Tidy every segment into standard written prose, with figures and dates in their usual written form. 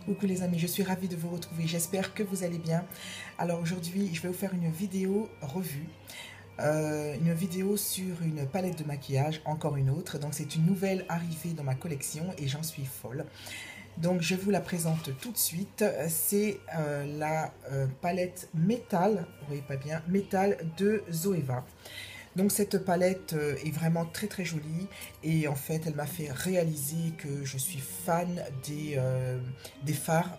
Coucou les amis, je suis ravie de vous retrouver, j'espère que vous allez bien. Alors aujourd'hui, je vais vous faire une vidéo revue, une vidéo sur une palette de maquillage, encore une autre. Donc c'est une nouvelle arrivée dans ma collection et j'en suis folle. Donc je vous la présente tout de suite, c'est la palette métal, vous voyez pas bien, métal de Zoeva. Donc cette palette est vraiment très très jolie et en fait elle m'a fait réaliser que je suis fan des fards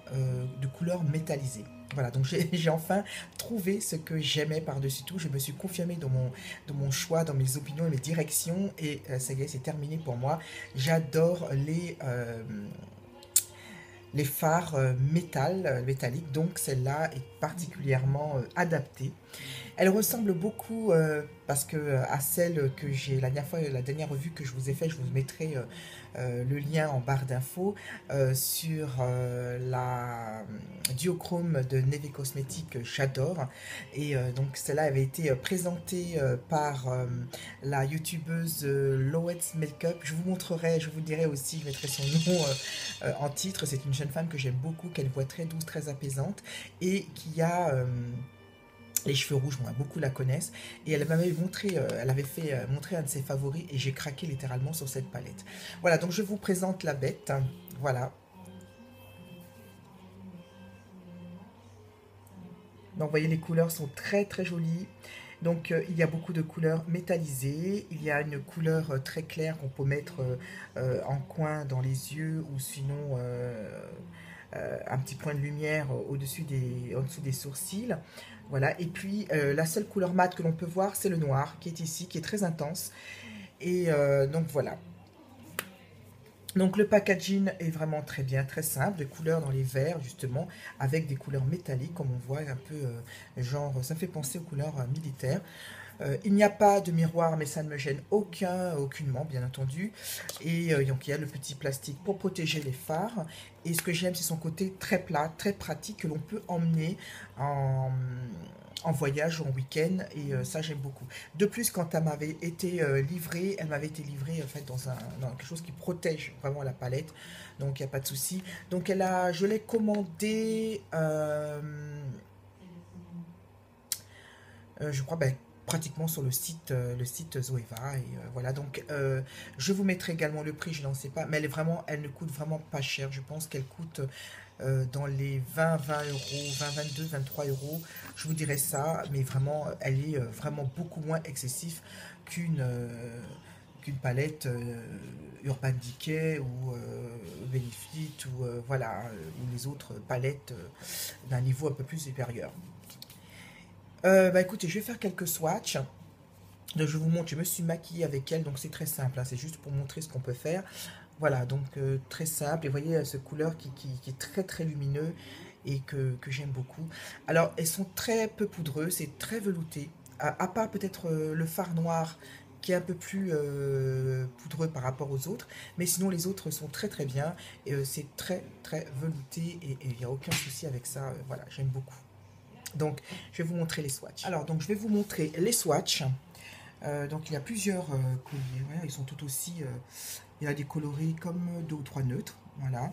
de couleur métallisée. Voilà, donc j'ai enfin trouvé ce que j'aimais par-dessus tout. Je me suis confirmée dans mon choix, dans mes opinions et mes directions et ça y est, c'est terminé pour moi. J'adore les fards métalliques, donc celle-là est particulièrement adaptée. Elle ressemble beaucoup parce que à celle que j'ai la dernière revue que je vous ai fait, je vous mettrai le lien en barre d'infos sur la duochrome de Neve Cosmetics que j'adore. Et donc celle-là avait été présentée par la youtubeuse Loets Makeup. Je vous montrerai, je vous dirai aussi, je mettrai son nom en titre. C'est une jeune femme que j'aime beaucoup, qui a une voix très douce, très apaisante et qui a les cheveux rouges, moi, beaucoup la connaissent. Et elle m'avait montré, elle avait fait montrer un de ses favoris et j'ai craqué littéralement sur cette palette. Voilà, donc je vous présente la bête. Voilà. Donc vous voyez, les couleurs sont très très jolies. Donc il y a beaucoup de couleurs métallisées. Il y a une couleur très claire qu'on peut mettre en coin dans les yeux ou sinon un petit point de lumière en dessous des sourcils. Voilà, et puis la seule couleur mate que l'on peut voir, c'est le noir qui est ici, qui est très intense. Et donc voilà. Donc le packaging est vraiment très bien, très simple, de couleurs dans les verts justement, avec des couleurs métalliques comme on voit un peu genre, ça me fait penser aux couleurs militaires. Il n'y a pas de miroir, mais ça ne me gêne aucunement, bien entendu. Et donc il y a le petit plastique pour protéger les fards. Et ce que j'aime, c'est son côté très plat, très pratique, que l'on peut emmener en, en voyage ou en week-end. Et ça, j'aime beaucoup. De plus, quand elle m'avait été livrée, elle m'avait été livrée en fait dans quelque chose qui protège vraiment la palette. Donc il n'y a pas de souci. Donc je l'ai commandé, je crois, ben, pratiquement sur le site Zoeva. Et voilà, donc je vous mettrai également le prix, je n'en sais pas, mais elle ne coûte vraiment pas cher. Je pense qu'elle coûte dans les 20 euros, 22, 23 euros. Je vous dirais ça, mais vraiment, elle est vraiment beaucoup moins excessive qu'une qu'une palette Urban Decay ou Benefit ou voilà, ou les autres palettes d'un niveau un peu plus supérieur. Bah écoutez, je vais faire quelques swatchs. Donc, je vous montre, je me suis maquillée avec elle, donc c'est très simple, hein, c'est juste pour montrer ce qu'on peut faire. Voilà, donc très simple. Et vous voyez, cette couleur qui est très très lumineux et que j'aime beaucoup. Alors, elles sont très peu poudreuses, c'est très velouté. À part peut-être le fard noir qui est un peu plus poudreux par rapport aux autres. Mais sinon, les autres sont très très bien. Et c'est très très velouté et il n'y a aucun souci avec ça. Voilà, j'aime beaucoup. Donc, je vais vous montrer les swatchs. Alors, donc, je vais vous montrer les swatchs. Donc, il y a plusieurs colliers. Voilà, ils sont tout aussi. Il y a des coloris comme deux ou trois neutres. Voilà.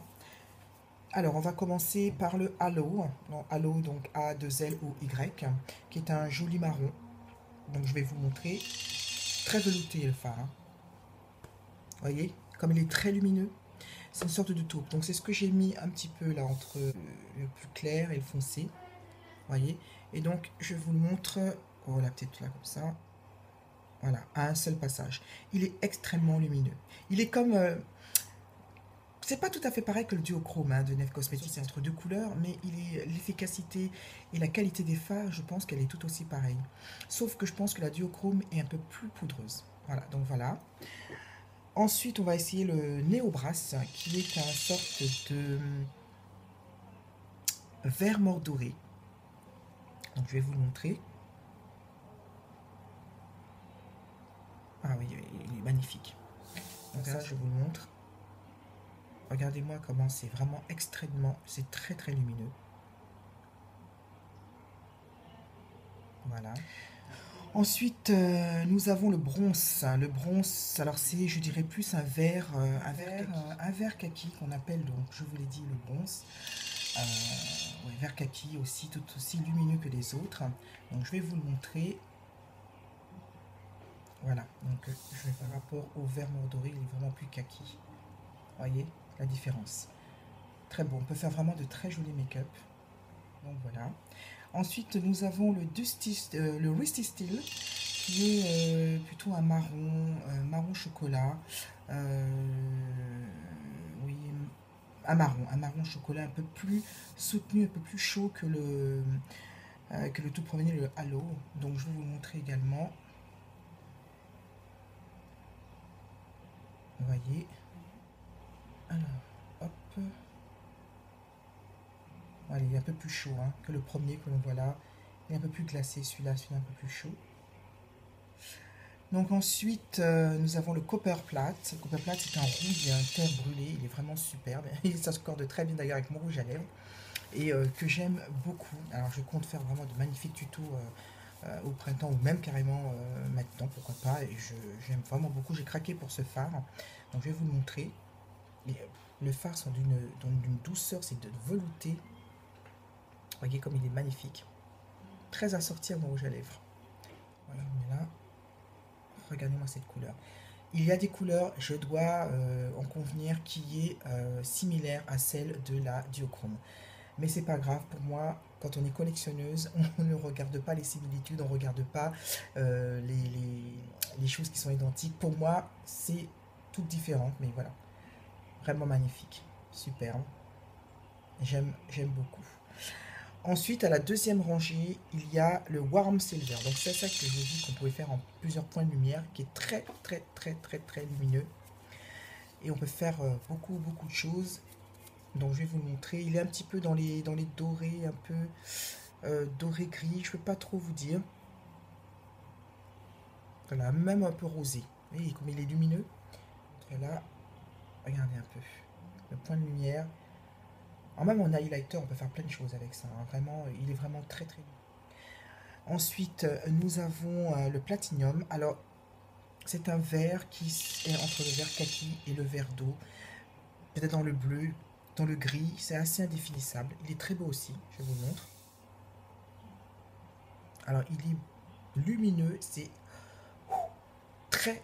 Alors, on va commencer par le Halo. Donc, Halo, donc A2L-O-Y, qui est un joli marron. Donc, je vais vous montrer. Très velouté le fard. Hein. Vous voyez, comme il est très lumineux, c'est une sorte de taupe. Donc, c'est ce que j'ai mis un petit peu là entre le plus clair et le foncé. Voyez, et donc je vous le montre, voilà, peut-être là comme ça, voilà, à un seul passage. Il est extrêmement lumineux. Il est comme, c'est pas tout à fait pareil que le duochrome hein, de Neve Cosmetics, c'est entre deux couleurs, mais l'efficacité et la qualité des fards, je pense qu'elle est tout aussi pareille. Sauf que je pense que la duochrome est un peu plus poudreuse. Voilà, donc voilà. Ensuite, on va essayer le Néobras, qui est une sorte de vert mordoré. Donc je vais vous le montrer. Ah oui, il est magnifique. Donc ça, je vous le montre. Regardez-moi comment c'est vraiment extrêmement, c'est très très lumineux. Voilà. Ensuite, nous avons le bronze. Le bronze, alors c'est, je dirais plus un vert vert kaki qu'on appelle, donc je vous l'ai dit, le bronze. Ouais, vert kaki aussi, tout aussi lumineux que les autres. Donc je vais vous le montrer. Voilà, donc je vais par rapport au vert mordoré, il est vraiment plus kaki. Voyez la différence. Très beau, on peut faire vraiment de très jolis make-up. Donc voilà. Ensuite, nous avons le Rusty Steel, qui est plutôt un marron, marron chocolat. Oui, un marron chocolat un peu plus soutenu, un peu plus chaud que le tout premier, le Halo. Donc je vais vous le montrer également. Vous voyez. Alors, hop. Voilà, il est un peu plus chaud hein, que le premier que l'on voit là. Il est un peu plus glacé, celui-là un peu plus chaud. Donc ensuite, nous avons le Copper Plate. Le Copper Plate, c'est un rouge et un terre brûlé. Il est vraiment superbe. Il s'accorde très bien d'ailleurs avec mon rouge à lèvres. Et que j'aime beaucoup. Alors je compte faire vraiment de magnifiques tutos au printemps ou même carrément maintenant, pourquoi pas. Et j'aime vraiment beaucoup. J'ai craqué pour ce fard. Donc je vais vous le montrer. Et, le fard sont d'une douceur, c'est de velouté. Voyez comme il est magnifique. Très assorti à mon rouge à lèvres. Voilà, on est là. Regardez-moi cette couleur. Il y a des couleurs, je dois en convenir, qui est similaire à celle de la duochrome. Mais c'est pas grave, pour moi, quand on est collectionneuse, on ne regarde pas les similitudes, on ne regarde pas les choses qui sont identiques. Pour moi, c'est tout différent, mais voilà. Vraiment magnifique, superbe. J'aime beaucoup. Ensuite, à la deuxième rangée, il y a le Warm Silver. Donc c'est ça que je vous dis qu'on pouvait faire en plusieurs points de lumière, qui est très lumineux. Et on peut faire beaucoup de choses. Donc je vais vous le montrer. Il est un petit peu dans les dorés, un peu doré gris. Je ne peux pas trop vous dire. Voilà, même un peu rosé. Vous voyez comme il est lumineux. Voilà, regardez un peu. Le point de lumière. En même en highlighter, on peut faire plein de choses avec ça. Hein. Vraiment, il est vraiment très. Ensuite, nous avons le platinium. Alors, c'est un vert qui est entre le vert kaki et le vert d'eau. Peut-être dans le bleu, dans le gris. C'est assez indéfinissable. Il est très beau aussi. Je vous le montre. Alors, il est lumineux. C'est très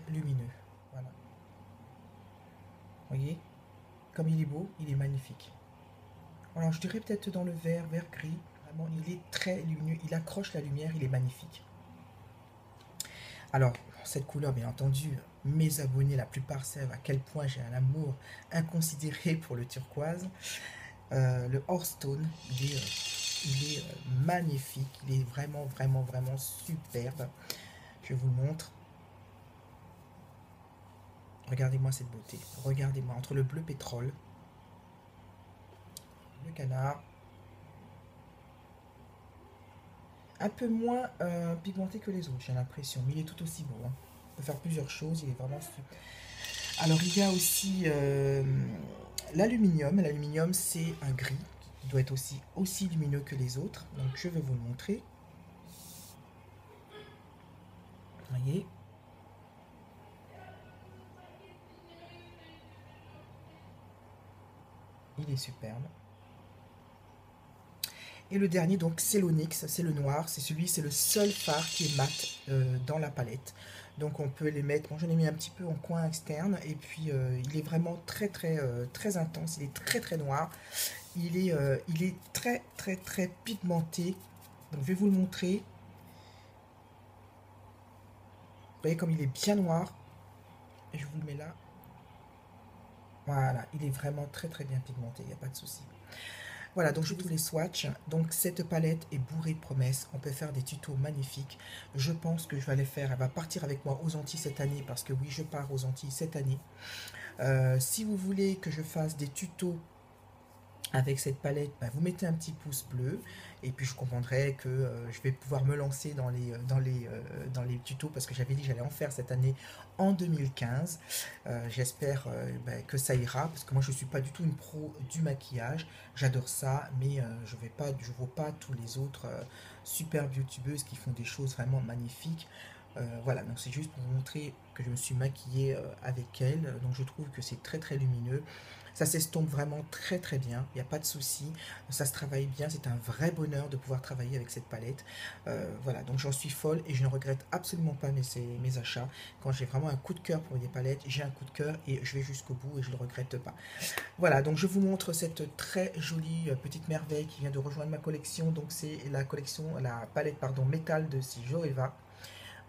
lumineux. Voilà. Vous voyez? Comme il est beau, il est magnifique. Alors, je dirais peut-être dans le vert gris. Vraiment, il est très lumineux. Il accroche la lumière. Il est magnifique. Alors, cette couleur, bien entendu, mes abonnés, la plupart savent à quel point j'ai un amour inconsidéré pour le turquoise. Le Hearthstone, il est magnifique. Il est vraiment superbe. Je vous le montre. Regardez-moi cette beauté. Regardez-moi, entre le bleu pétrole, le canard, un peu moins pigmenté que les autres, j'ai l'impression, mais il est tout aussi beau. Hein. On peut faire plusieurs choses, il est vraiment super. Alors il y a aussi l'aluminium. L'aluminium, c'est un gris qui doit être aussi lumineux que les autres. Donc je vais vous le montrer. Vous voyez? Il est superbe. Et le dernier, donc, c'est l'onyx, c'est le noir, c'est le seul fard qui est mat dans la palette. Donc on peut les mettre, bon j'en ai mis un petit peu en coin externe, et puis il est vraiment très intense, il est très noir. Il est très pigmenté. Donc je vais vous le montrer. Vous voyez comme il est bien noir. Et je vous le mets là. Voilà, il est vraiment très bien pigmenté, il n'y a pas de souci. Voilà, donc je tous les swatchs. Donc cette palette est bourrée de promesses. On peut faire des tutos magnifiques. Je pense que je vais aller faire. Elle va partir avec moi aux Antilles cette année parce que oui, je pars aux Antilles cette année. Si vous voulez que je fasse des tutos avec cette palette, bah, vous mettez un petit pouce bleu et puis je comprendrai que je vais pouvoir me lancer dans les tutos parce que j'avais dit que j'allais en faire cette année en 2015. J'espère bah, que ça ira parce que moi je suis pas du tout une pro du maquillage, j'adore ça mais je ne vaux pas tous les autres superbes youtubeuses qui font des choses vraiment magnifiques. Voilà, donc c'est juste pour vous montrer que je me suis maquillée avec elle. Donc je trouve que c'est très très lumineux. Ça s'estompe vraiment très très bien, il n'y a pas de souci, ça se travaille bien, c'est un vrai bonheur de pouvoir travailler avec cette palette. Voilà, donc j'en suis folle et je ne regrette absolument pas mes achats. Quand j'ai vraiment un coup de cœur pour des palettes, j'ai un coup de cœur et je vais jusqu'au bout et je ne le regrette pas. Voilà, donc je vous montre cette très jolie petite merveille qui vient de rejoindre ma collection. Donc c'est la collection, la palette pardon, métal de Joeva.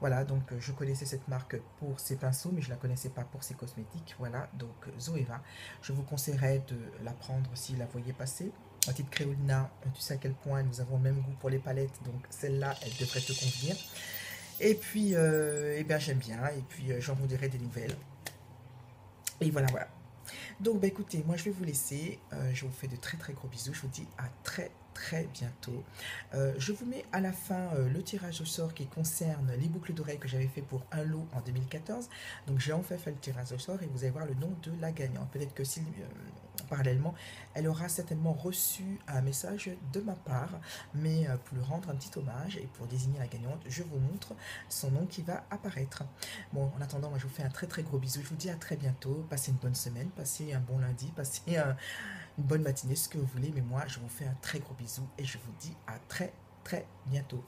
Voilà, donc je connaissais cette marque pour ses pinceaux, mais je ne la connaissais pas pour ses cosmétiques. Voilà, donc Zoeva, je vous conseillerais de la prendre si vous la voyez passer. La petite Créolina, tu sais à quel point nous avons le même goût pour les palettes, donc celle-là, elle devrait te convenir. Et puis, eh bien, j'aime bien, et puis j'en vous dirai des nouvelles. Et voilà, voilà. Donc, bah, écoutez, moi je vais vous laisser. Je vous fais de très très gros bisous. Je vous dis à très très bientôt. Je vous mets à la fin le tirage au sort qui concerne les boucles d'oreilles que j'avais fait pour un lot en 2014. Donc, j'ai enfin fait le tirage au sort et vous allez voir le nom de la gagnante. Peut-être que si parallèlement, elle aura certainement reçu un message de ma part, mais pour lui rendre un petit hommage et pour désigner la gagnante, je vous montre son nom qui va apparaître. Bon, en attendant, moi je vous fais un très très gros bisou, je vous dis à très bientôt, passez une bonne semaine, passez un bon lundi, passez une bonne matinée, ce que vous voulez, mais moi je vous fais un très gros bisou et je vous dis à très très bientôt.